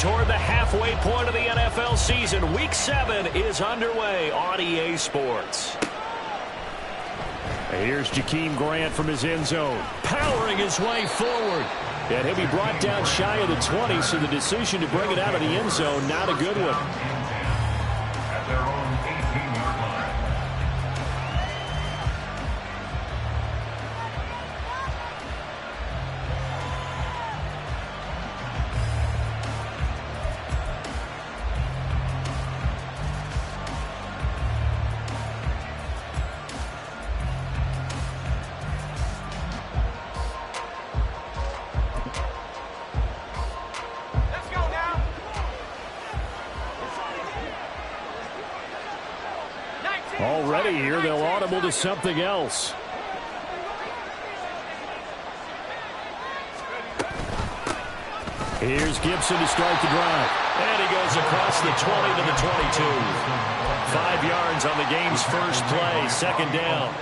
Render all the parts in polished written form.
toward the halfway point of the NFL season. Week 7 is underway on EA Sports. Here's Jakeem Grant from his end zone, powering his way forward. And he'll be brought down shy of the 20, so the decision to bring it out of the end zone, not a good one. At their own 18-yard line. Already here, they'll audible to something else. Here's Gibson to start the drive. And he goes across the 20 to the 22. 5 yards on the game's first play, second down.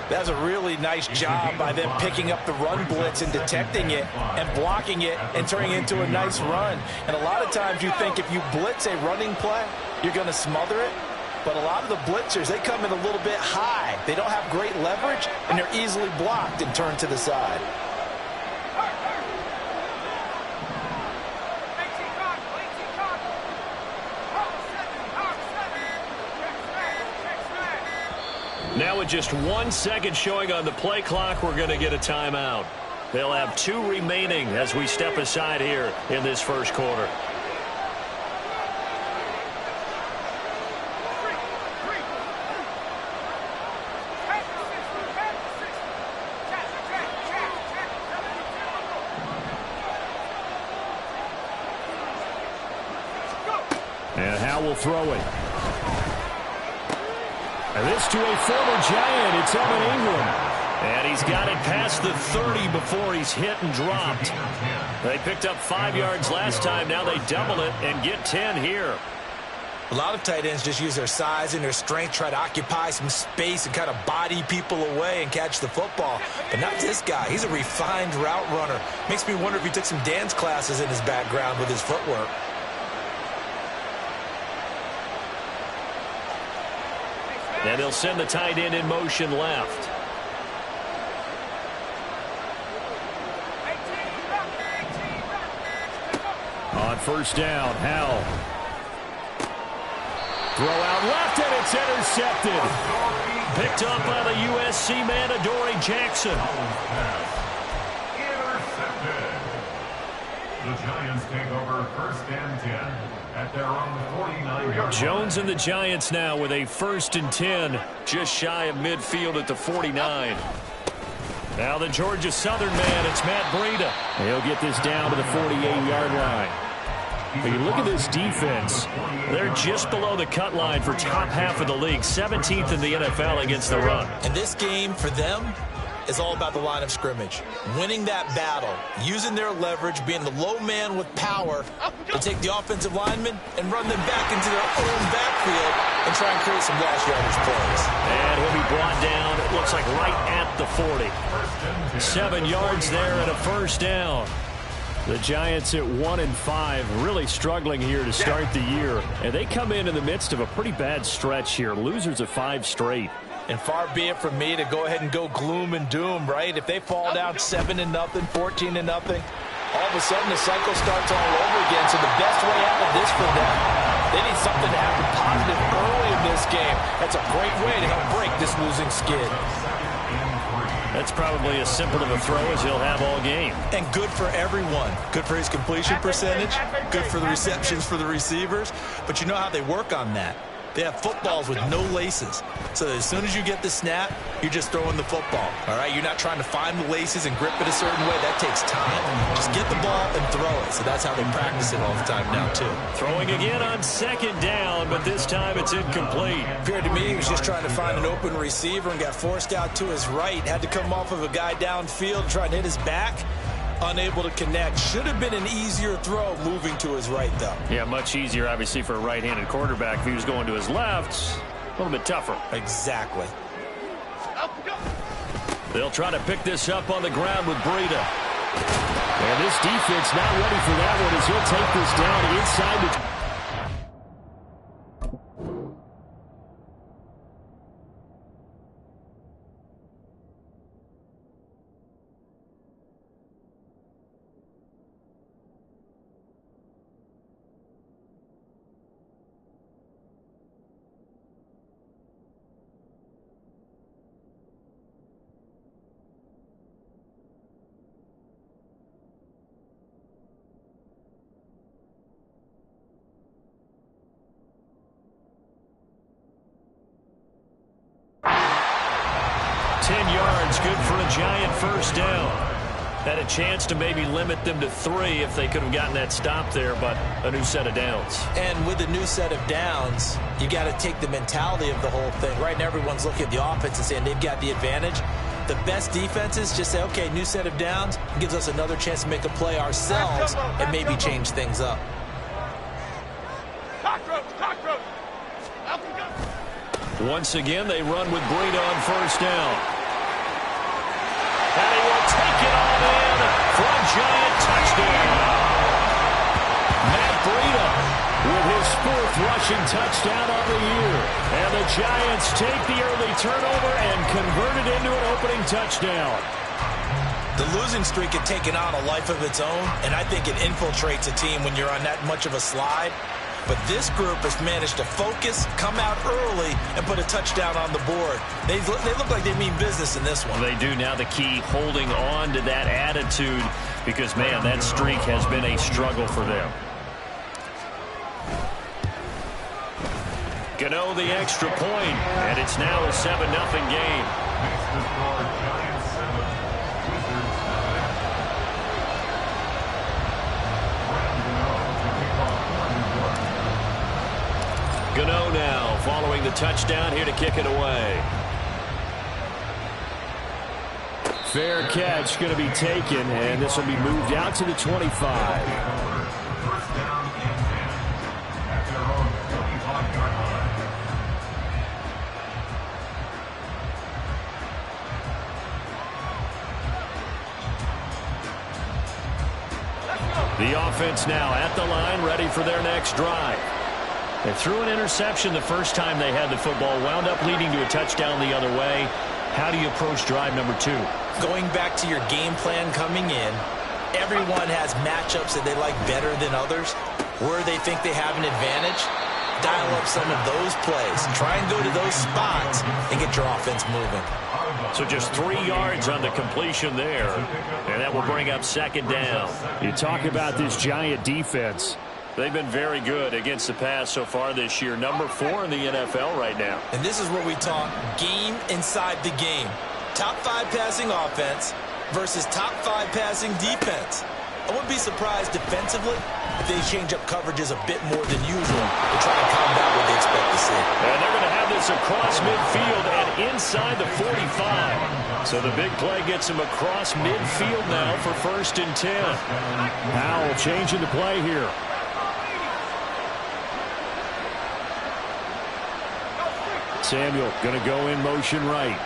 That's a really nice job by them picking up the run blitz and detecting it and blocking it and turning it into a nice run. And a lot of times you think if you blitz a running play, you're going to smother it. But a lot of the blitzers, they come in a little bit high. They don't have great leverage, and they're easily blocked and turned to the side. Now with just 1 second showing on the play clock, we're going to get a timeout. They'll have 2 remaining as we step aside here in this first quarter. And Howe will throw it. And this to a former Giant. It's Evan Ingram. And he's got it past the 30 before he's hit and dropped. They picked up 5 yards last time. Now they double it and get 10 here. A lot of tight ends just use their size and their strength, try to occupy some space and kind of body people away and catch the football. But not this guy. He's a refined route runner. Makes me wonder if he took some dance classes in his background with his footwork. And they'll send the tight end in motion left. On first down, Howell. Throw out left, and it's intercepted. Picked up by the USC man, Adoree Jackson. Intercepted. The Giants take over first and 10 at their own 49-yard. Jones and the Giants now with a 1st and 10, just shy of midfield at the 49. Now the Georgia Southern man, it's Matt Breida. He'll get this down to the 48-yard line. When you look at this defense, they're just below the cut line for top half of the league, 17th in the NFL against the run. And this game for them is all about the line of scrimmage. Winning that battle, using their leverage, being the low man with power to take the offensive linemen and run them back into their own backfield and try and create some last yardage plays. And he'll be brought down, it looks like right at the 40. 7 yards there and a first down. The Giants at 1-5, really struggling here to start the year. And they come in the midst of a pretty bad stretch here. Losers of 5 straight. And far be it from me to go ahead and go gloom and doom, right? If they fall down 7-0, 14-0, all of a sudden the cycle starts all over again. So the best way out of this for them, they need something to happen positive early in this game. That's a great way to help break this losing skid. That's probably as simple of a throw as he'll have all game. And good for everyone. Good for his completion percentage. Good for the receptions for the receivers. But you know how they work on that. They have footballs with no laces. So as soon as you get the snap, you're just throwing the football. All right, you're not trying to find the laces and grip it a certain way. That takes time. Just get the ball and throw it. So that's how they practice it all the time now, too. Throwing again on second down, but this time it's incomplete. Appeared to me he was just trying to find an open receiver and got forced out to his right. Had to come off of a guy downfield trying to hit his back. Unable to connect. Should have been an easier throw moving to his right, though. Yeah, much easier, obviously, for a right-handed quarterback. If he was going to his left, a little bit tougher. Exactly. They'll try to pick this up on the ground with Breida. And this defense not ready for that one as he'll take this down inside the... Good for a Giant first down. Had a chance to maybe limit them to 3 if they could have gotten that stop there, but a new set of downs. And with a new set of downs, you got to take the mentality of the whole thing. Right now, everyone's looking at the offense and saying they've got the advantage. The best defenses just say, okay, new set of downs, gives us another chance to make a play ourselves and maybe change things up. Once again, they run with Breida on first down. And he will take it all in for a Giant touchdown. Matt Breida with his 4th rushing touchdown of the year. And the Giants take the early turnover and convert it into an opening touchdown. The losing streak had taken on a life of its own, and I think it infiltrates a team when you're on that much of a slide. But this group has managed to focus, come out early, and put a touchdown on the board. They look like they mean business in this one. Well, they do. Now the key, holding on to that attitude, because, man, that streak has been a struggle for them. Gano the extra point, and it's now a 7-0 game. Makes the score Giants 7, Wizards 7. Gano now following the touchdown here to kick it away. Fair catch going to be taken, and this will be moved out to the 25. First down and 10 at their own 25-yard line. The offense now at the line, ready for their next drive. They threw an interception the first time they had the football, wound up leading to a touchdown the other way. How do you approach drive number 2? Going back to your game plan coming in, everyone has matchups that they like better than others. Where they think they have an advantage, dial up some of those plays. Try and go to those spots and get your offense moving. So just 3 yards on the completion there, and that will bring up second down. You talk about this Giant defense. They've been very good against the pass so far this year. Number 4 in the NFL right now. And this is what we talk game inside the game. Top 5 passing offense versus top 5 passing defense. I wouldn't be surprised defensively if they change up coverages a bit more than usual to try and combat what they expect to see. And they're going to have this across midfield and inside the 45. So the big play gets him across midfield now for 1st and 10. Howell changing the play here. Samuel going to go in motion right.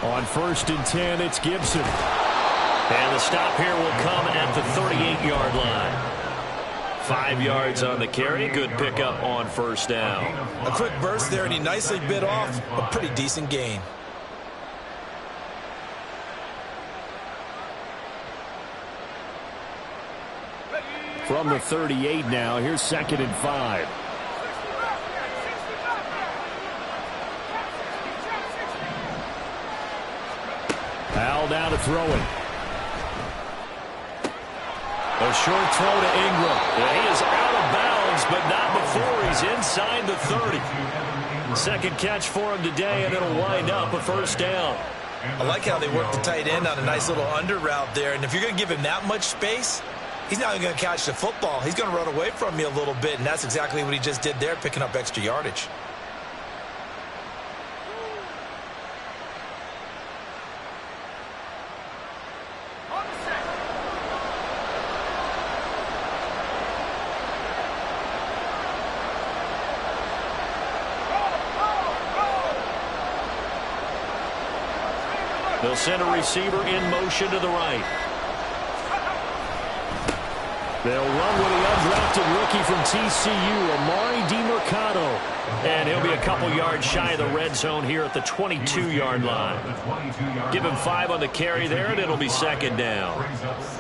On 1st and 10, it's Gibson. And the stop here will come at the 38-yard line. 5 yards on the carry. Good pickup on 1st down. A quick burst there, and he nicely bit off a pretty decent gain. From the 38 now, here's 2nd and 5. Howell down to throw it. A short throw to Ingram. He is out of bounds, but not before he's inside the 30. Second catch for him today, and it'll wind up a 1st down. I like how they work the tight end on a nice little under route there, and if you're going to give him that much space, he's not even going to catch the football. He's going to run away from you a little bit, and that's exactly what he just did there, picking up extra yardage. They'll send a receiver in motion to the right. They'll run with the undrafted rookie from TCU, Amari DiMercado. And he'll be a couple yards shy of the red zone here at the 22-yard line. Give him 5 on the carry there, and it'll be second down.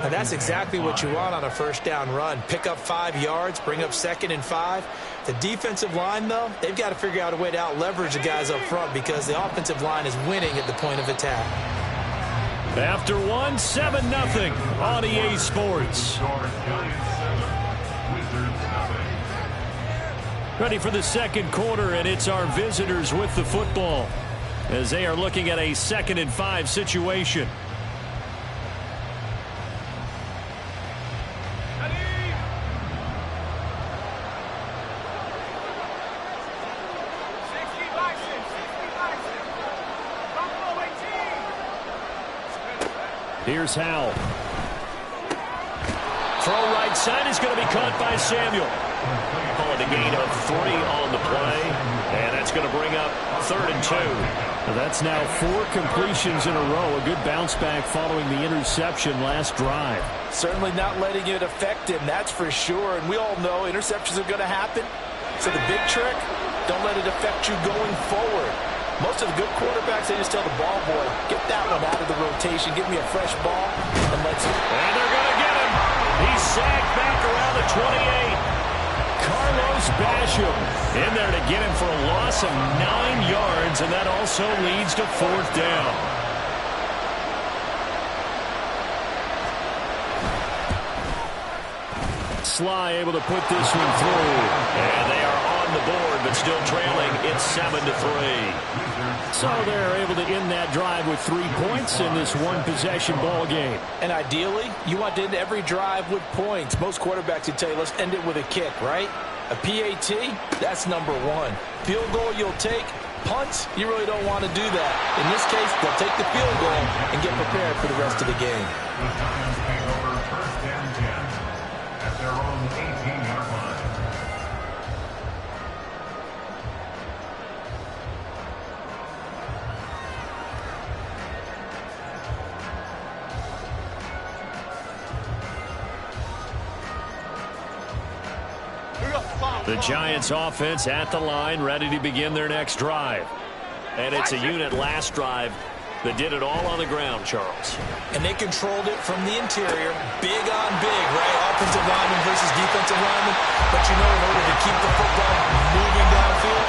And that's exactly what you want on a first down run. Pick up 5 yards, bring up 2nd and 5. The defensive line, though, they've got to figure out a way to out-leverage the guys up front because the offensive line is winning at the point of attack. After 7-0 on EA Sports. Ready for the second quarter, and it's our visitors with the football as they are looking at a 2nd and 5 situation. Here's Howell. Throw right side is going to be caught by Samuel. Call it a gain of 3 on the play, and that's going to bring up 3rd and 2. That's now 4 completions in a row. A good bounce back following the interception last drive. Certainly not letting it affect him, that's for sure. And we all know interceptions are going to happen. So the big trick, don't let it affect you going forward. Most of the good quarterbacks, they just tell the ball boy, get that one out of the rotation, give me a fresh ball, and let's... And they're going to get him. He's sacked back around the 28. Carlos Basham in there to get him for a loss of 9 yards, and that also leads to 4th down. Sly able to put this one through, and they are on the board, but still trailing. It's 7-3. So they're able to end that drive with 3 points in this one-possession ball game. And ideally, you want to end every drive with points. Most quarterbacks would tell you, let's end it with a kick, right? A PAT, that's number 1. Field goal you'll take. Punts, you really don't want to do that. In this case, they'll take the field goal and get prepared for the rest of the game. The Giants take over 1st and 10 at their own 18-yard line. The Giants offense at the line, ready to begin their next drive. And it's a unit last drive that did it all on the ground, Charles. And they controlled it from the interior, big on big, right? Offensive lineman versus defensive lineman. But you know, in order to keep the football moving downfield,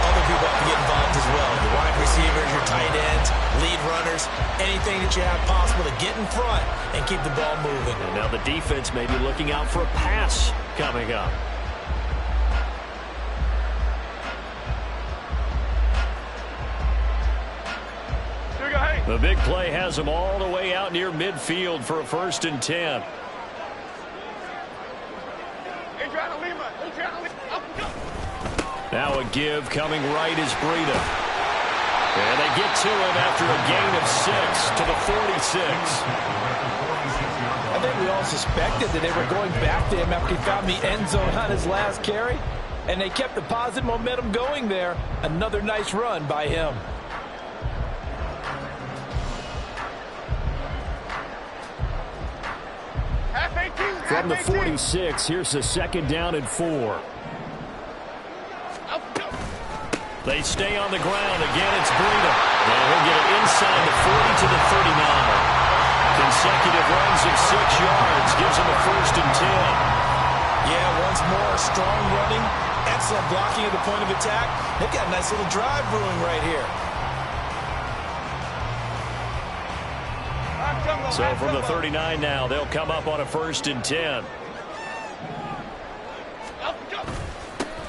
other people have to get involved as well. Your wide receivers, your tight ends, lead runners, anything that you have possible to get in front and keep the ball moving. And now the defense may be looking out for a pass coming up. The big play has them all the way out near midfield for a 1st and 10. Now a give coming right is Breida. And they get to him after a gain of 6 to the 46. I think we all suspected that they were going back to him after he found the end zone on his last carry. And they kept the positive momentum going there. Another nice run by him. From the 46, here's the 2nd down and 4. They stay on the ground. Again, it's Breida. And he'll get it inside the 40 to the 39. Consecutive runs of 6 yards gives him a 1st and 10. Yeah, once more, strong running, excellent blocking at the point of attack. They've got a nice little drive brewing right here. So from the 39 now, they'll come up on a 1st and 10.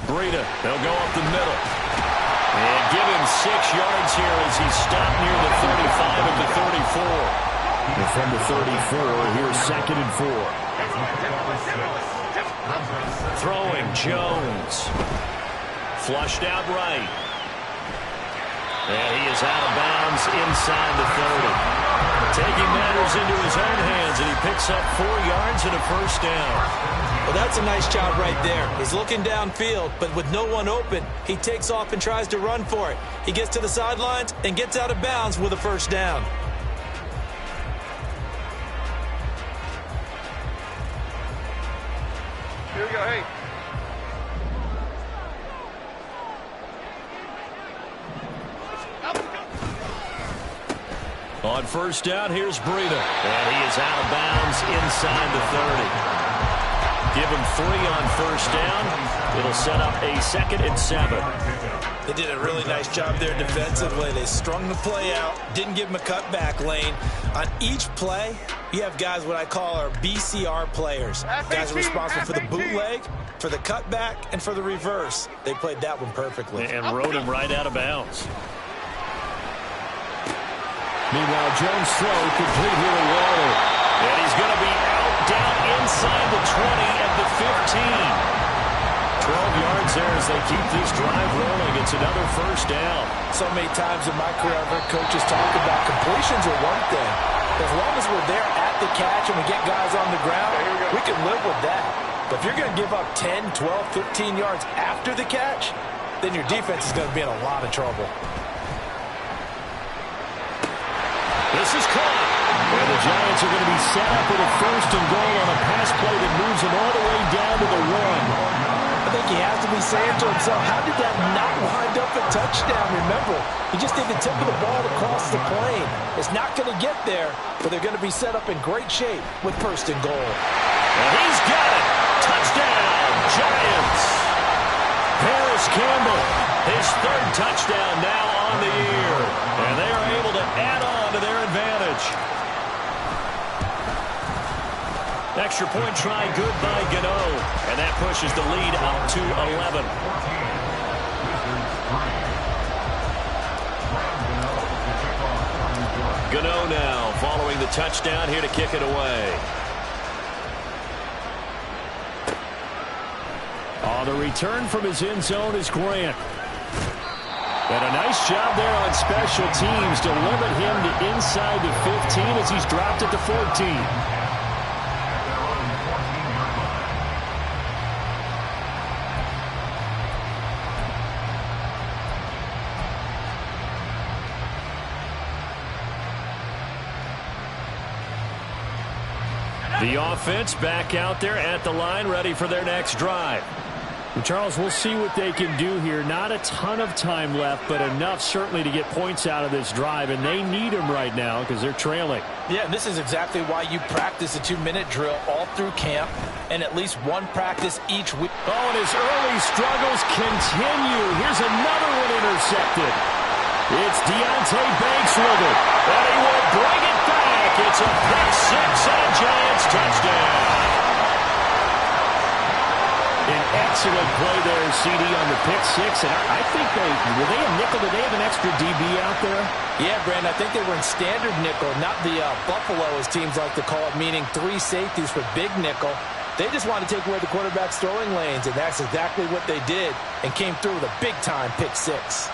Breida, they'll go up the middle. And give him 6 yards here as he stopped near the 35 at the 34. And from the 34, here's 2nd and 4. Throwing Jones. Flushed out right. And he is out of bounds inside the 30. Taking matters into his own hands, and he picks up 4 yards and a first down. Well, that's a nice job right there. He's looking downfield, but with no one open, he takes off and tries to run for it. He gets to the sidelines and gets out of bounds with a first down. Here we go, hey. On first down, here's Breida. And he is out of bounds inside the 30. Give him 3 on first down. It'll set up a 2nd and 7. They did a really nice job there defensively. They strung the play out, didn't give him a cutback lane. On each play, you have guys what I call our BCR players. Guys are responsible for the bootleg, for the cutback, and for the reverse. They played that one perfectly. And rode him right out of bounds. Meanwhile, Jones throw complete here to Waller. And he's going to be out down inside the 20 at the 15. 12 yards there as they keep this drive rolling. It's another first down. So many times in my career, I've heard coaches talk about completions are one thing. As long as we're there at the catch and we get guys on the ground, we can live with that. But if you're going to give up 10, 12, 15 yards after the catch, then your defense is going to be in a lot of trouble. This is caught. And the Giants are going to be set up with a 1st and goal on a pass play that moves them all the way down to the 1. I think he has to be saying to himself, how did that not wind up a touchdown? Remember, he just did the tip of the ball across the plane. It's not going to get there, but they're going to be set up in great shape with 1st and goal. And he's got it. Touchdown, Giants. Paris Campbell, his 3rd touchdown now on the year. And they are able to add on to their advantage. Extra point try good by Gano. And that pushes the lead up to 11. Gano now following the touchdown here to kick it away. Oh, the return from his end zone is Grant. And a nice job there on special teams to limit him to inside the 15 as he's dropped at the 14. The offense back out there at the line, ready for their next drive. Well, Charles, we'll see what they can do here. Not a ton of time left, but enough certainly to get points out of this drive, and they need them right now because they're trailing. Yeah, this is exactly why you practice a 2-minute drill all through camp and at least one practice each week. Oh, and his early struggles continue. Here's another one intercepted. It's Deontay Banks with it, and he will bring it back. It's a pick 6 and a Giants touchdown. An excellent play there, CD, on the pick 6. And I think were they a nickel? Did they have an extra DB out there? Yeah, Brandon, I think they were in standard nickel, not the Buffalo, as teams like to call it, meaning 3 safeties for big nickel. They just wanted to take away the quarterback's throwing lanes, and that's exactly what they did and came through with a big-time pick 6.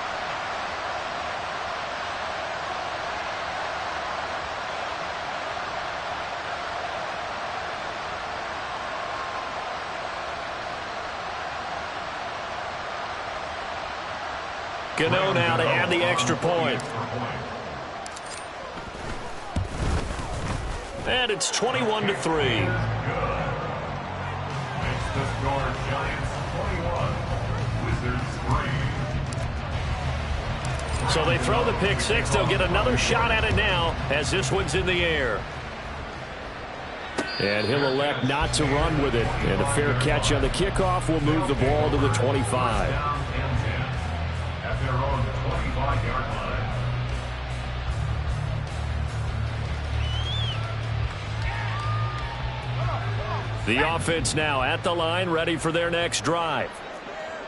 Gano now to add the extra point. And it's 21-3. Makes the score Giants 21, Wizards 3. So they throw the pick 6. They'll get another shot at it now as this one's in the air. And he'll elect not to run with it. And a fair catch on the kickoff will move the ball to the 25. Their own 25-yard line. The offense now at the line, ready for their next drive.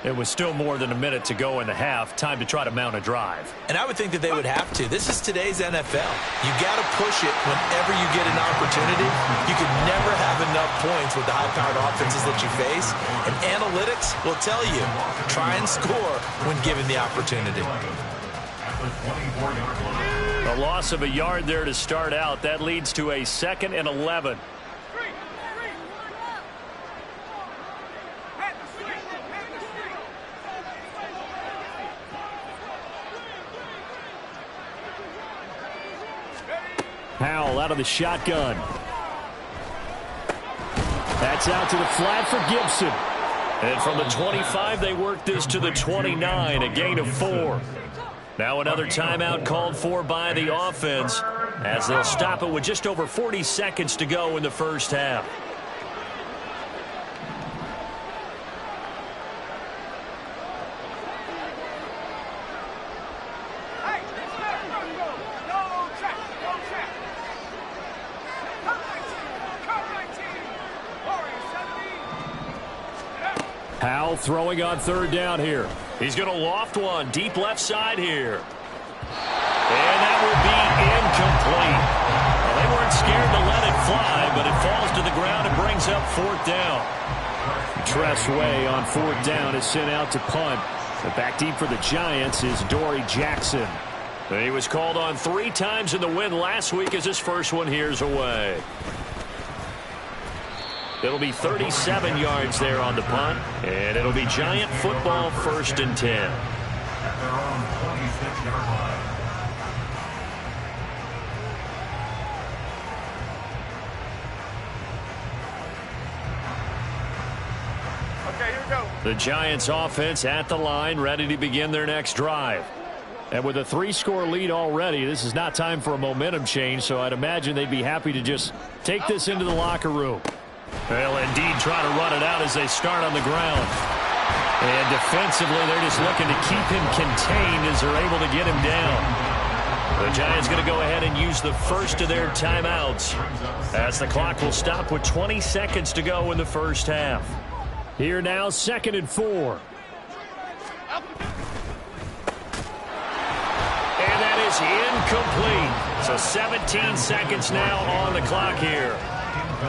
It was still more than a minute to go in the half. Time to try to mount a drive. And I would think that they would have to. This is today's NFL. You got to push it whenever you get an opportunity. You can never have enough points with the high-powered offenses that you face. And analytics will tell you, try and score when given the opportunity. the 24-yard line. A loss of a yard there to start out. That leads to a 2nd and 11. Powell out of the shotgun. That's out to the flat for Gibson. And from the 25, they work this to the 29, a gain of 4. Now another timeout called for by the offense as they'll stop it with just over 40 seconds to go in the first half. Powell throwing on 3rd down here. He's going to loft one deep left side here. And that will be incomplete. Well, they weren't scared to let it fly, but it falls to the ground and brings up 4th down. Tressway on 4th down is sent out to punt. But back deep for the Giants is Dory Jackson. He was called on 3 times in the win last week as his first one here's away. It'll be 37 yards there on the punt, and it'll be Giant football 1st and 10. At their own 26-yard line. Okay, here we go. The Giants offense at the line, ready to begin their next drive. And with a 3-score lead already, this is not time for a momentum change, so I'd imagine they'd be happy to just take this into the locker room. Well, indeed, try to run it out as they start on the ground. And defensively, they're just looking to keep him contained as they're able to get him down. The Giants going to go ahead and use the first of their timeouts as the clock will stop with 20 seconds to go in the first half. Here now, 2nd and 4. And that is incomplete. So 17 seconds now on the clock here.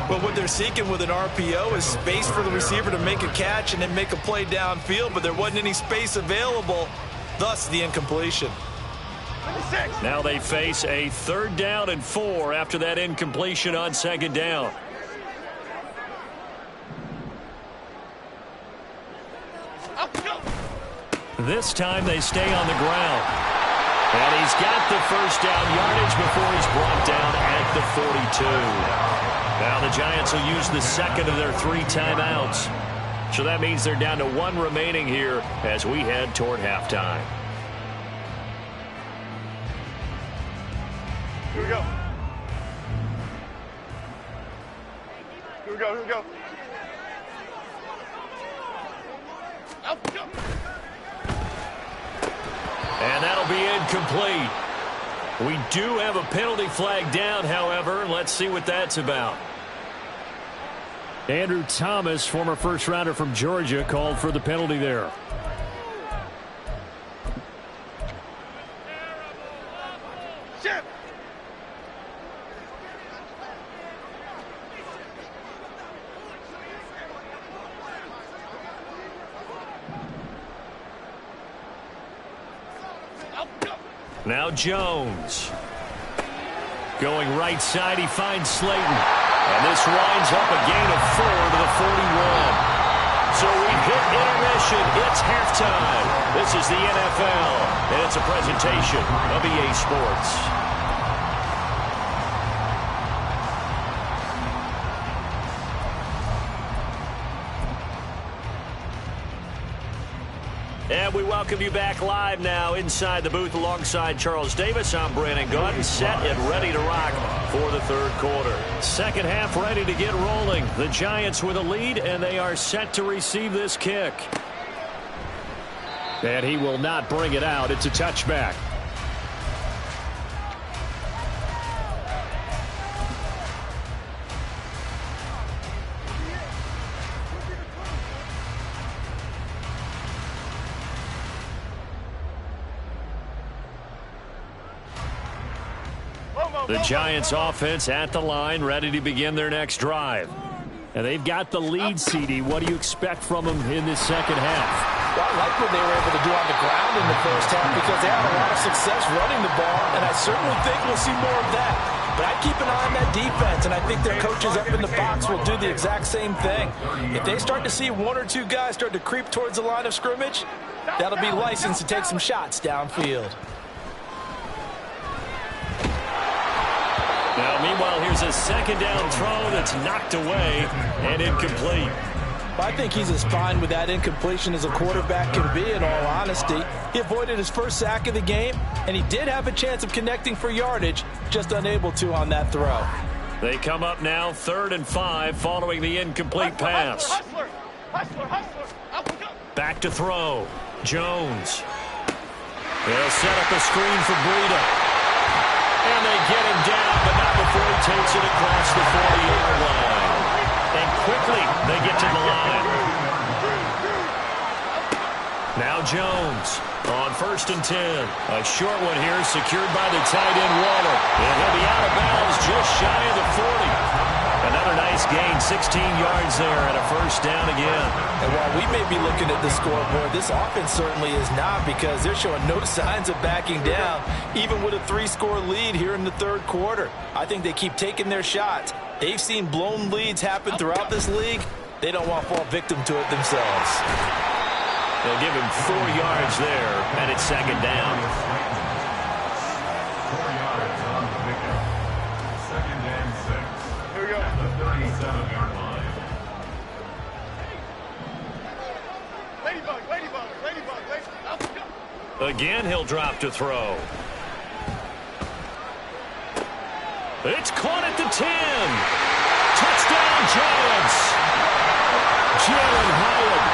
But what they're seeking with an RPO is space for the receiver to make a catch and then make a play downfield, but there wasn't any space available, thus the incompletion. Now they face a 3rd down and 4 after that incompletion on 2nd down. This time they stay on the ground. And he's got the 1st down yardage before he's brought down at the 42. Now the Giants will use the 2nd of their 3 timeouts. So that means they're down to 1 remaining here as we head toward halftime. Here we go. Here we go, here we go. And that'll be incomplete. We do have a penalty flag down, however. Let's see what that's about. Andrew Thomas, former first-rounder from Georgia, called for the penalty there. Now Jones. Going right side, he finds Slayton. And this winds up a gain of 4 to the 41. So we've hit intermission. It's halftime. This is the NFL, and it's a presentation of EA Sports. And we welcome you back live now inside the booth alongside Charles Davis. I'm Brandon Gaudin, set and ready to rock for the 3rd quarter. Second half ready to get rolling. The Giants with a lead, and they are set to receive this kick. And he will not bring it out. It's a touchback. The Giants offense at the line, ready to begin their next drive. And they've got the lead, CD. What do you expect from them in this second half? Well, I like what they were able to do on the ground in the first half because they had a lot of success running the ball, and I certainly think we'll see more of that. But I'd keep an eye on that defense, and I think their coaches up in the box will do the exact same thing. If they start to see one or two guys start to creep towards the line of scrimmage, that'll be licensed to take some shots downfield. Now, meanwhile, here's a second down throw that's knocked away and incomplete. I think he's as fine with that incompletion as a quarterback can be, in all honesty. He avoided his first sack of the game, and he did have a chance of connecting for yardage, just unable to on that throw. They come up now 3rd and 5 following the incomplete pass. Back to throw. Jones. They'll set up a screen for Breida. And they get him down, but not before he takes it across the 40-yard line. And quickly, they get to the line. Now Jones on 1st and 10. A short one here secured by the tight end Waller. And he'll be out of bounds just shy of the 40. Another nice gain, 16 yards there and a first down again. And while we may be looking at the scoreboard, this offense certainly is not, because they're showing no signs of backing down, even with a 3-score lead here in the 3rd quarter. I think they keep taking their shots. They've seen blown leads happen throughout this league. They don't want to fall victim to it themselves. They'll give him 4 yards there, and it's 2nd down. 4 yards on the pickup. 2nd and 6. Here we go. At the 37-yard line. Ladybug. Again, he'll drop to throw. It's caught at the 10. Touchdown, Giants. Jalen Howard,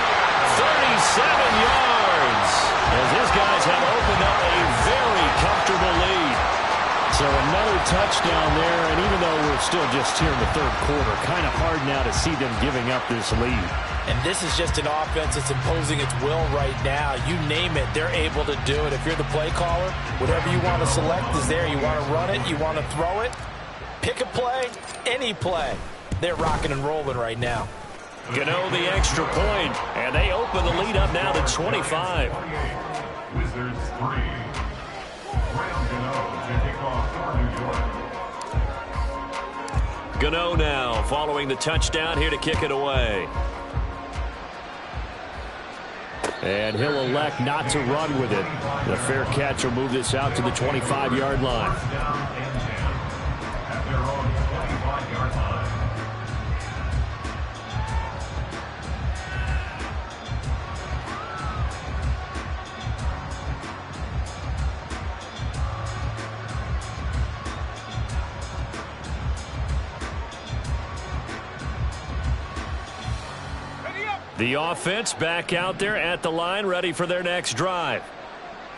37 yards. As his guys have opened up a very comfortable lead. So another touchdown there, and even though we're still just here in the 3rd quarter, kind of hard now to see them giving up this lead. And this is just an offense that's imposing its will right now. You name it, they're able to do it. If you're the play caller, whatever you want to select is there. You want to run it, you want to throw it. Pick a play, any play. They're rocking and rolling right now. Gano the extra point, and they open the lead up now to 25. Wizards 3. Graham Gano to kick off for New York. Gano now following the touchdown here to kick it away. And he'll elect not to run with it. The fair catch will move this out to the 25-yard line. First down and 10 at their own 25-yard line. The offense back out there at the line, ready for their next drive.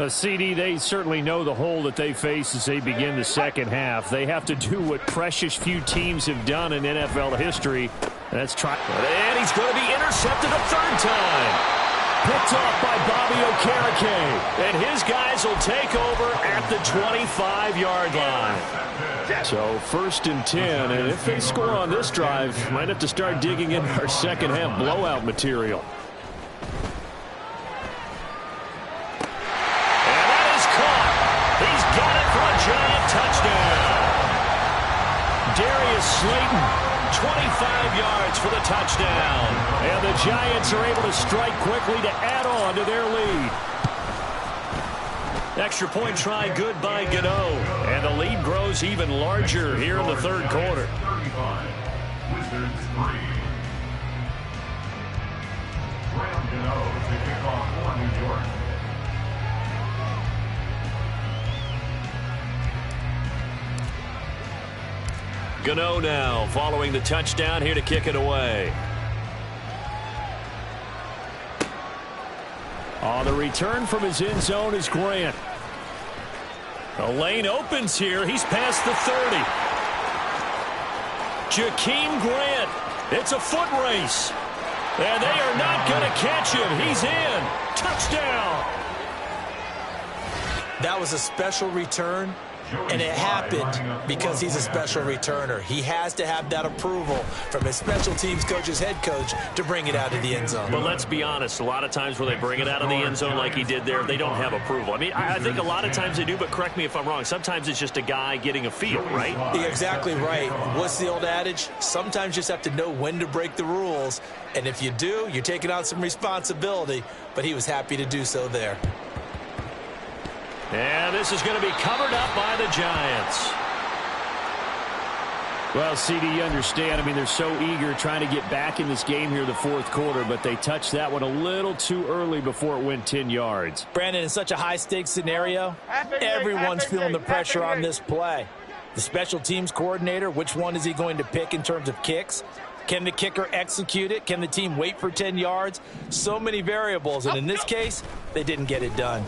CD, they certainly know the hole that they face as they begin the 2nd half. They have to do what precious few teams have done in NFL history. That's try. And he's going to be intercepted a 3rd time. Picked off by Bobby Okereke. And his guys will take over at the 25-yard line. So 1st and 10, and if they score on this drive, might have to start digging in our 2nd half blowout material. And that is caught. He's got it for a Giant touchdown. Darius Slayton, 25 yards for the touchdown. And the Giants are able to strike quickly to add on to their lead. Extra point try good by Gano. And the lead grows even larger here in the 3rd quarter. 35. Wizards 3. Graham Gano to kick off for New York. Gano now following the touchdown here to kick it away. On the return from his end zone is Grant. The lane opens here. He's past the 30. Jakeem Grant. It's a foot race. And they are not going to catch him. He's in. Touchdown. That was a special return. And it happened because he's a special returner. He has to have that approval from his special teams coach's head coach to bring it out of the end zone. But let's be honest, a lot of times when they bring it out of the end zone like he did there, they don't have approval. I mean, I think a lot of times they do, but correct me if I'm wrong. Sometimes it's just a guy getting a feel, right? You're exactly right. What's the old adage? Sometimes you just have to know when to break the rules. And if you do, you're taking on some responsibility. But he was happy to do so there. And this is going to be covered up by the Giants. Well, CD, you understand. I mean, they're so eager trying to get back in this game here in the fourth quarter, but they touched that one a little too early before it went 10 yards. Brandon, in such a high-stakes scenario, everyone's feeling the pressure on this play. The special teams coordinator, which one is he going to pick in terms of kicks? Can the kicker execute it? Can the team wait for 10 yards? So many variables, and in this case, they didn't get it done.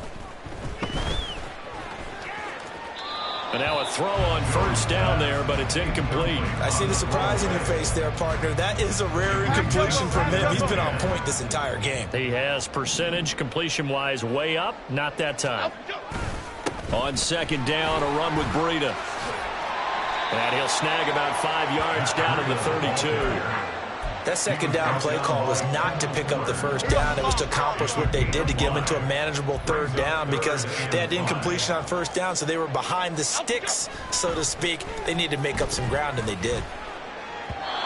And now a throw on first down there, but it's incomplete. I see the surprise in your face there, partner. That is a rare incompletion from him. He's been on point this entire game. He has percentage completion-wise way up. Not that time. On second down, a run with Breida. And he'll snag about 5 yards down to the 32. That second down play call was not to pick up the first down. It was to accomplish what they did to get them into a manageable third down because they had incompletion on first down, so they were behind the sticks, so to speak. They needed to make up some ground, and they did.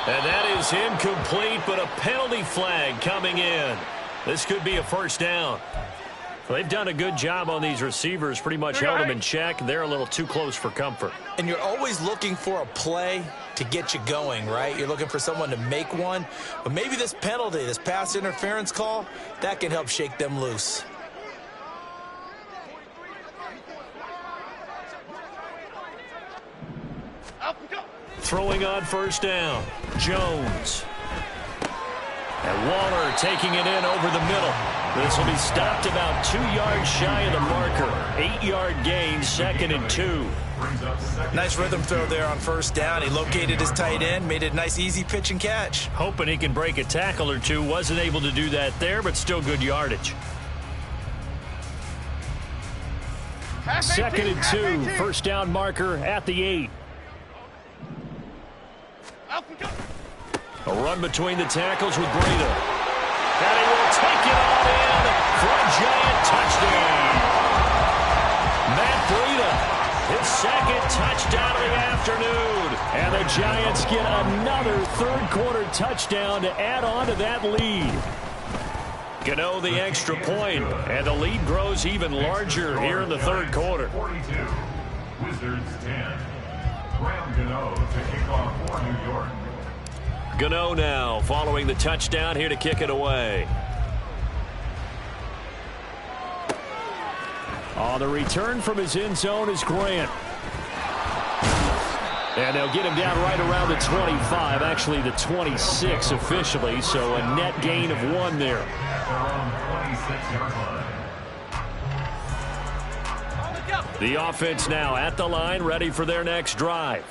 And that is incomplete, but a penalty flag coming in. This could be a first down. Well, they've done a good job on these receivers, pretty much held them in check. They're a little too close for comfort. And you're always looking for a play to get you going, right? You're looking for someone to make one. But maybe this penalty, this pass interference call, that can help shake them loose. Throwing on first down, Jones. And Waller taking it in over the middle. This will be stopped about 2 yards shy of the marker. 8-yard gain, 2nd and 2. Nice rhythm throw there on first down. He located his tight end, made it a nice easy pitch and catch. Hoping he can break a tackle or two. Wasn't able to do that there, but still good yardage. 2nd and 2, first down marker at the 8. A run between the tackles with Breida. And he will take it on in for a Giant touchdown. Matt Breida, his second touchdown of the afternoon. And the Giants get another third-quarter touchdown to add on to that lead. Gano the extra point, and the lead grows even larger here in the third quarter. 42, Wizards 10. Graham Gano to kick off for New York. Gano now following the touchdown here to kick it away. On the return from his end zone is Grant. And they'll get him down right around the 25, actually the 26 officially, so a net gain of 1 there. The offense now at the line, ready for their next drive.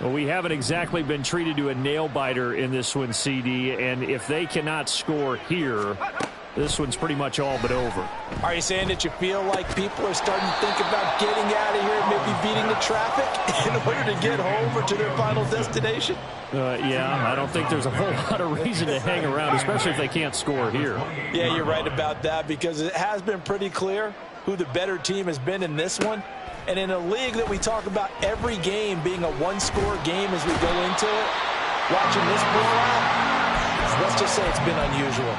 Well, we haven't exactly been treated to a nail-biter in this one, CD, and if they cannot score here, this one's pretty much all but over. Are you saying that you feel like people are starting to think about getting out of here and maybe beating the traffic in order to get home or to their final destination? Yeah, I don't think there's a whole lot of reason to hang around, especially if they can't score here. Yeah, you're right about that because it has been pretty clear who the better team has been in this one. And in a league that we talk about every game being a one-score game as we go into it, watching this blowout, let's just say it's been unusual.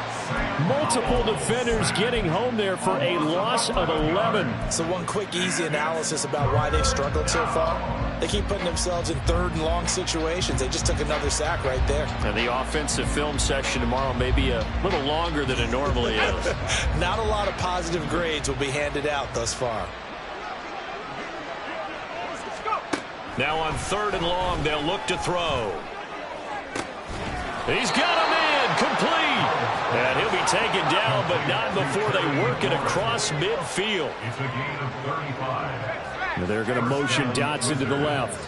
Multiple defenders getting home there for a loss of 11. So one quick, easy analysis about why they've struggled so far. They keep putting themselves in third and long situations. They just took another sack right there. And the offensive film session tomorrow may be a little longer than it normally is. Not a lot of positive grades will be handed out thus far. Now on 3rd and long, they'll look to throw. He's got him in, complete. And he'll be taken down, but not before they work it across midfield. It's a gain of 35. They're going to motion Dotson to the left.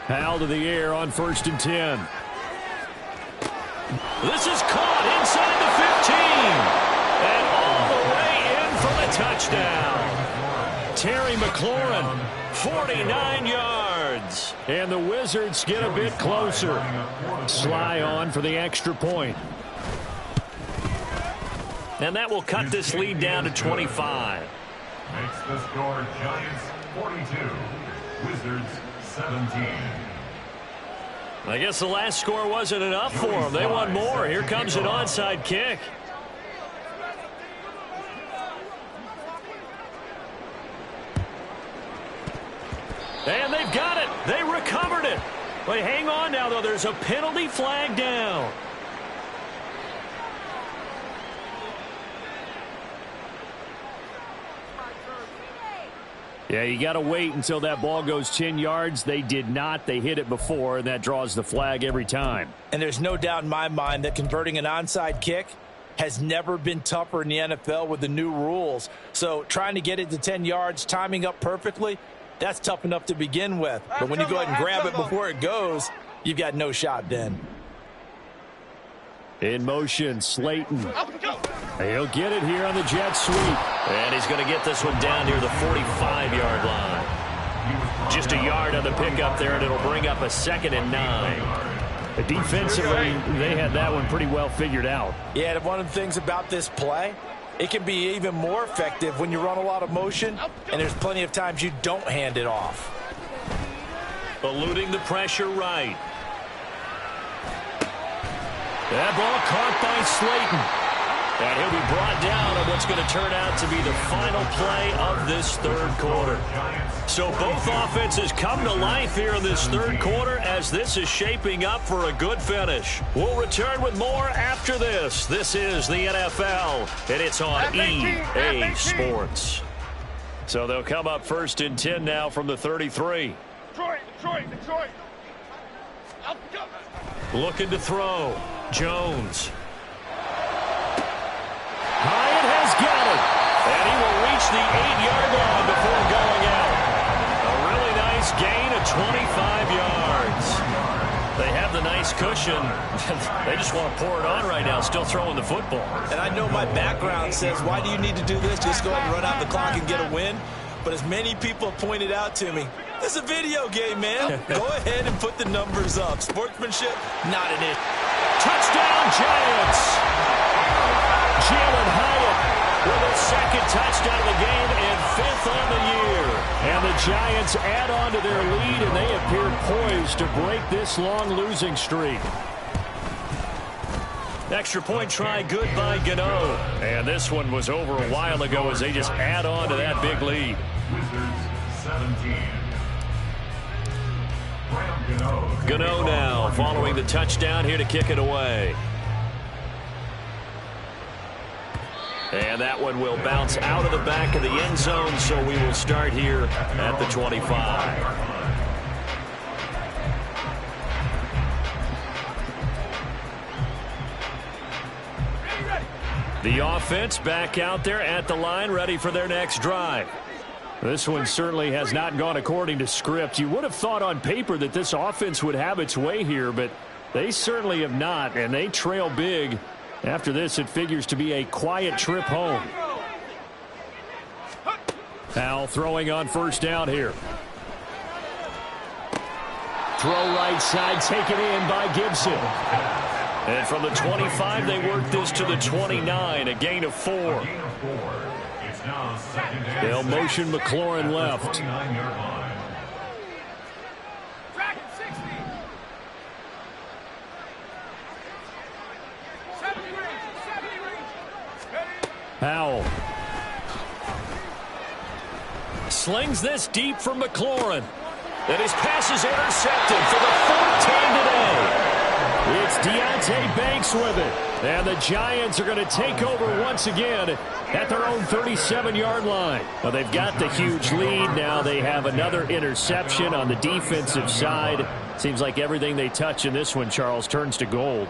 Powell to the air on 1st and 10. This is caught inside the 15. And all the way in for the touchdown. Terry McLaurin, 49 yards. And the Wizards get a bit closer. Sly on for the extra point. And that will cut this lead down to 25. Makes the score Giants 42, Wizards 17. I guess the last score wasn't enough for them. They want more. Here comes an onside kick. And they've got it. They recovered it. But hang on now, though. There's a penalty flag down. Yeah, you got to wait until that ball goes 10 yards. They did not. They hit it before, and that draws the flag every time. And there's no doubt in my mind that converting an onside kick has never been tougher in the NFL with the new rules. So trying to get it to 10 yards, timing up perfectly, that's tough enough to begin with. But when you go ahead and grab it before it goes, you've got no shot then. In motion, Slayton. He'll get it here on the jet sweep. And he's going to get this one down near the 45-yard line. Just a yard on the pickup there, and it'll bring up a 2nd and 9. Defensively, they had that one pretty well figured out. Yeah, and one of the things about this play, it can be even more effective when you run a lot of motion, and there's plenty of times you don't hand it off. Eluding the pressure right. That ball caught by Slayton. And he'll be brought down on what's going to turn out to be the final play of this third quarter. So both offenses come to life here in this third quarter as this is shaping up for a good finish. We'll return with more after this. This is the NFL, and it's on EA Sports. So they'll come up 1st and 10 now from the 33. Detroit. Looking to throw. Jones. Hyatt has got it. And he will reach the 8-yard line before going out. A really nice gain of 25 yards. They have the nice cushion. They just want to pour it on right now, still throwing the football. And I know my background says, why do you need to do this? Just go ahead and run out the clock and get a win. But as many people have pointed out to me, this is a video game, man. Go ahead and put the numbers up. Sportsmanship, not an issue. Touchdown, Giants! Jalen Hyatt with a 2nd touchdown of the game and 5th on the year. And the Giants add on to their lead, and they appear poised to break this long losing streak. Extra point try good by Gano. And this one was over a while ago as they just add on to that big lead. Wizards 17. Gano now following the touchdown here to kick it away. And that one will bounce out of the back of the end zone, so we will start here at the 25. The offense back out there at the line, ready for their next drive. This one certainly has not gone according to script. You would have thought on paper that this offense would have its way here, but they certainly have not, and they trail big. After this, it figures to be a quiet trip home. Powell throwing on 1st down here. Throw right side, taken in by Gibson. And from the 25, they work this to the 29, a gain of 4. They'll motion McLaurin left. Powell. Slings this deep from McLaurin. And his pass is intercepted for the 14th today. It's Deontay Banks with it. And the Giants are going to take over once again at their own 37-yard line. Well, they've got the huge lead. Now they have another interception on the defensive side. Seems like everything they touch in this one, Charles, turns to gold.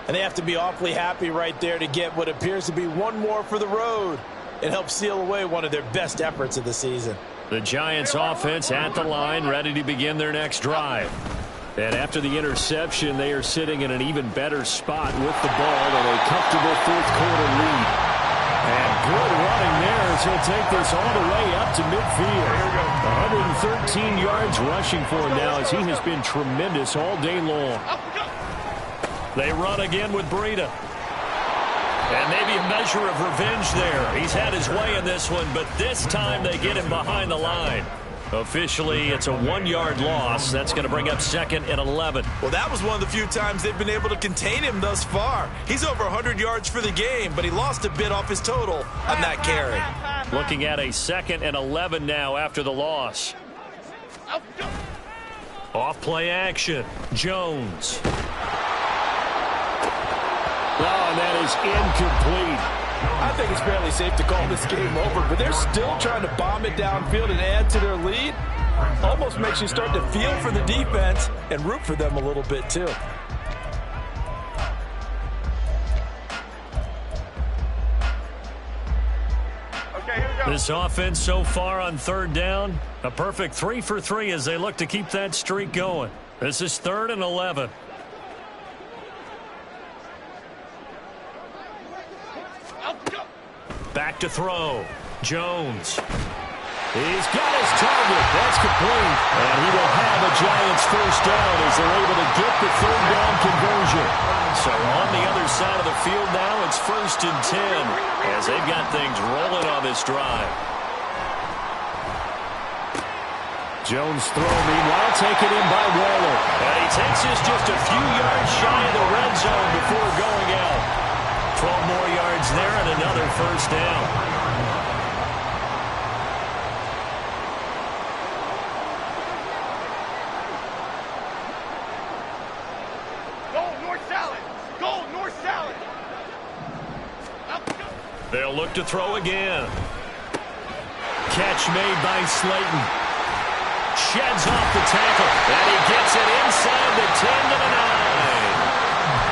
And they have to be awfully happy right there to get what appears to be one more for the road. It helps seal away one of their best efforts of the season. The Giants offense at the line, ready to begin their next drive. And after the interception, they are sitting in an even better spot with the ball in a comfortable fourth-quarter lead. And good running there as he'll take this all the way up to midfield. 113 yards rushing for him now as he has been tremendous all day long. They run again with Breida. And maybe a measure of revenge there. He's had his way in this one, but this time they get him behind the line. Officially, it's a 1-yard loss. That's going to bring up 2nd and 11. Well, that was one of the few times they've been able to contain him thus far. He's over 100 yards for the game, but he lost a bit off his total on that carry. Looking at a 2nd and 11 now after the loss. Off play action. Jones. Oh, and that is incomplete. I think it's fairly safe to call this game over, but they're still trying to bomb it downfield and add to their lead. Almost makes you start to feel for the defense and root for them a little bit too. Okay, here we go. This offense so far on 3rd down, a perfect 3 for 3 as they look to keep that streak going. This is 3rd and 11. Back to throw. Jones. He's got his target. That's complete. And he will have a Giants first down as they're able to get the 3rd down conversion. So on the other side of the field now, it's 1st and 10 as they've got things rolling on this drive. Jones throw, meanwhile, taken in by Waller. And he takes this just a few yards shy of the red zone before going out. 12 more yards there and another first down. Goal, north salad. Goal, north salad. They'll look to throw again. Catch made by Slayton. Sheds off the tackle. And he gets it inside the 10 to the 9.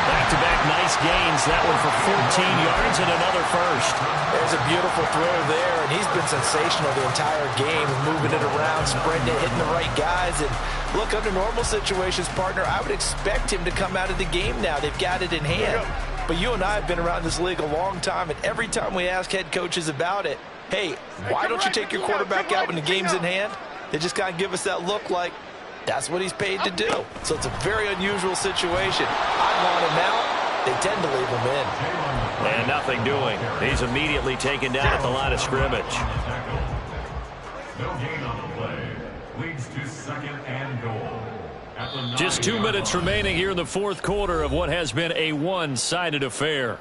Back-to-back nice gains. That one for 14 yards and another first. There's a beautiful throw there, and he's been sensational the entire game, moving it around, spreading it, hitting the right guys. And look, under normal situations, partner, I would expect him to come out of the game now. They've got it in hand. But you and I have been around this league a long time, and every time we ask head coaches about it, hey, why don't you take your quarterback out when the game's in hand? They just kind of give us that look like that's what he's paid to do. So it's a very unusual situation. I want him out. They tend to leave him in. And nothing doing. He's immediately taken down at the line of scrimmage. No gain on the play. Leads to 2nd and goal. Just 2 minutes remaining here in the 4th quarter of what has been a one-sided affair.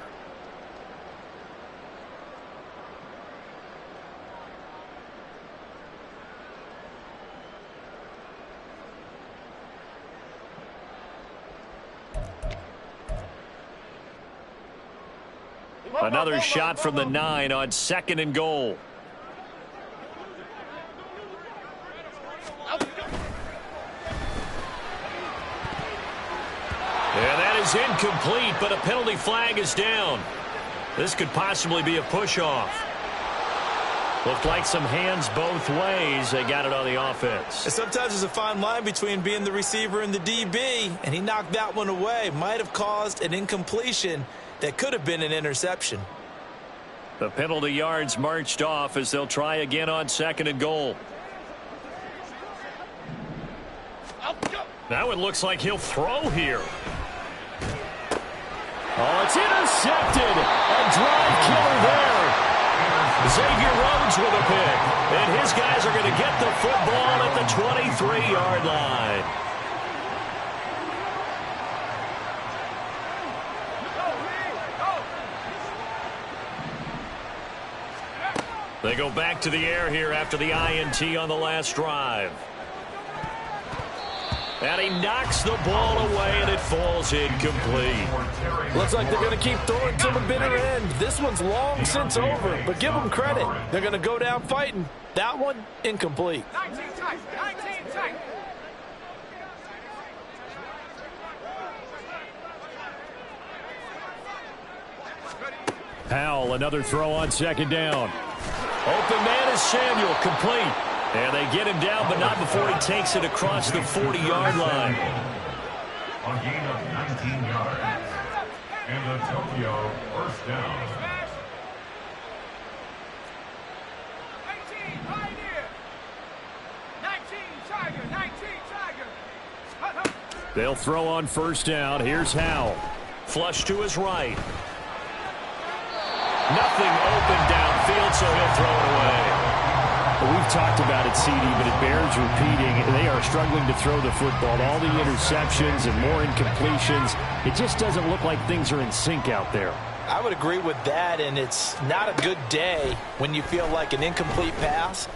Another shot from the 9 on 2nd and goal. And that is incomplete, but a penalty flag is down. This could possibly be a push-off. Looked like some hands both ways. They got it on the offense. And sometimes there's a fine line between being the receiver and the DB, and he knocked that one away. Might have caused an incompletion that could have been an interception. The penalty yards marched off as they'll try again on 2nd and goal. Now it looks like he'll throw here. Oh, it's intercepted. A drive killer there. Xavier Rhodes with a pick. And his guys are going to get the football at the 23-yard line. They go back to the air here after the INT on the last drive. And he knocks the ball away, and it falls incomplete. Looks like they're going to keep throwing to the bitter end. This one's long since over, but give them credit. They're going to go down fighting. That one, incomplete. 19 tight. 19 tight. Powell, another throw on 2nd down. Open man is Samuel, complete. And they get him down, but not before he takes it across the 40-yard line. a gain of 19 yards. And the Tokyo first down. 19, Pioneer. 19, Tiger. 19, Tiger. They'll throw on first down. Here's Howell. Flush to his right. Nothing open downfield, so he'll throw it away. Well, we've talked about it, CD, but it bears repeating. They are struggling to throw the football. All the interceptions and more incompletions. It just doesn't look like things are in sync out there. I would agree with that, and it's not a good day when you feel like an incomplete pass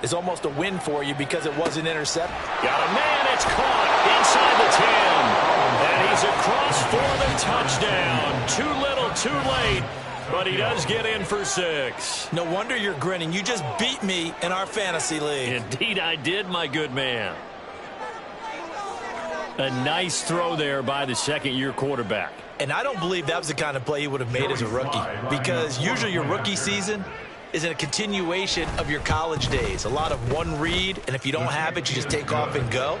is almost a win for you because it wasn't intercepted. Got a man, it's caught inside the 10. And he's across for the touchdown. Too little, too late. But he does get in for 6. No wonder you're grinning. You just beat me in our fantasy league. Indeed I did, my good man. A nice throw there by the second-year quarterback. And I don't believe that was the kind of play he would have made as a rookie, because usually your rookie season is a continuation of your college days. A lot of one read, and if you don't have it, you just take off and go.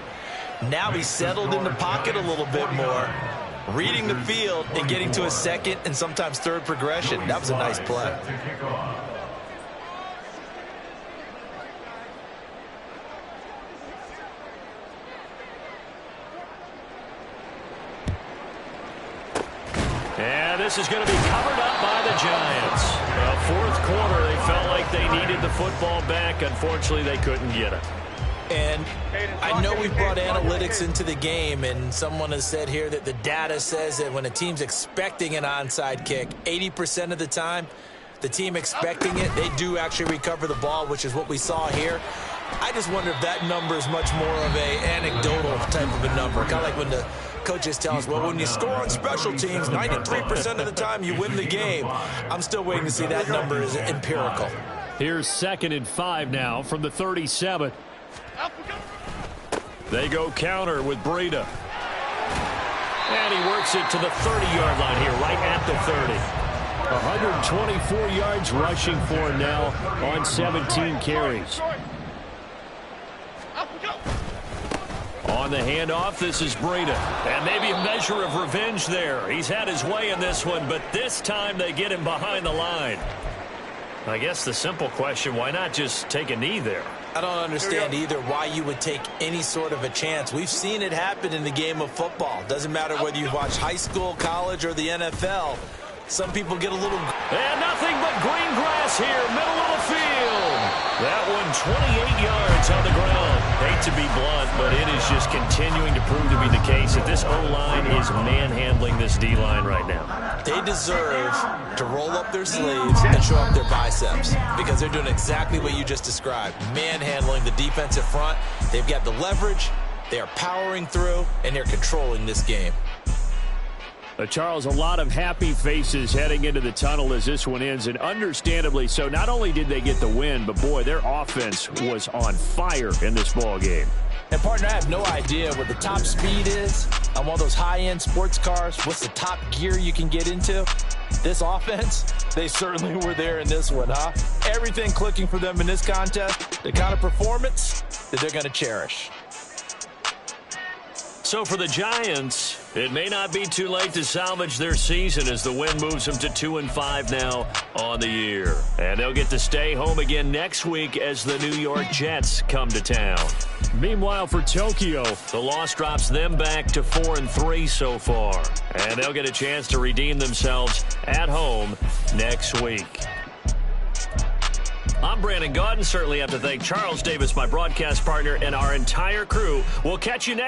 Now he's settled in the pocket a little bit more, reading the field and getting to a second and sometimes third progression. That was a nice play. And this is going to be covered up by the Giants. Fourth quarter, they felt like they needed the football back. Unfortunately, they couldn't get it. And I know we brought analytics into the game, and someone has said here that the data says that when a team's expecting an onside kick, 80% of the time, the team expecting it, they do actually recover the ball, which is what we saw here. I just wonder if that number is much more of a anecdotal type of a number, kind of like when the coaches tell us, well, when you score on special teams, 93% of the time you win the game. I'm still waiting to see that number is empirical. Here's 2nd and 5 now from the 37. They go counter with Breida. And he works it to the 30-yard line here, right at the 30. 124 yards rushing for him now on 17 carries. On the handoff, this is Breida. And maybe a measure of revenge there. He's had his way in this one, but this time they get him behind the line. I guess the simple question, why not just take a knee there? I don't understand either why you would take any sort of a chance. We've seen it happen in the game of football. Doesn't matter whether you watch high school, college, or the NFL. Some people get a little... And nothing but green grass here, middle of the field. That one 28 yards on the ground. Hate to be blunt, but it is just continuing to prove to be the case that this O-line is manhandling this D-line right now. They deserve to roll up their sleeves and show up their biceps because they're doing exactly what you just described, manhandling the defensive front. They've got the leverage, they are powering through, and they're controlling this game. Charles, a lot of happy faces heading into the tunnel as this one ends, and understandably so. Not only did they get the win, but, boy, their offense was on fire in this ball game. And, partner, I have no idea what the top speed is on one of those high-end sports cars. What's the top gear you can get into? This offense, they certainly were there in this one, huh? Everything clicking for them in this contest, the kind of performance that they're going to cherish. So for the Giants, it may not be too late to salvage their season as the win moves them to 2-5 now on the year. And they'll get to stay home again next week as the New York Jets come to town. Meanwhile, for Tokyo, the loss drops them back to 4-3 so far. And they'll get a chance to redeem themselves at home next week. I'm Brandon Gaudin. Certainly have to thank Charles Davis, my broadcast partner, and our entire crew. We'll catch you next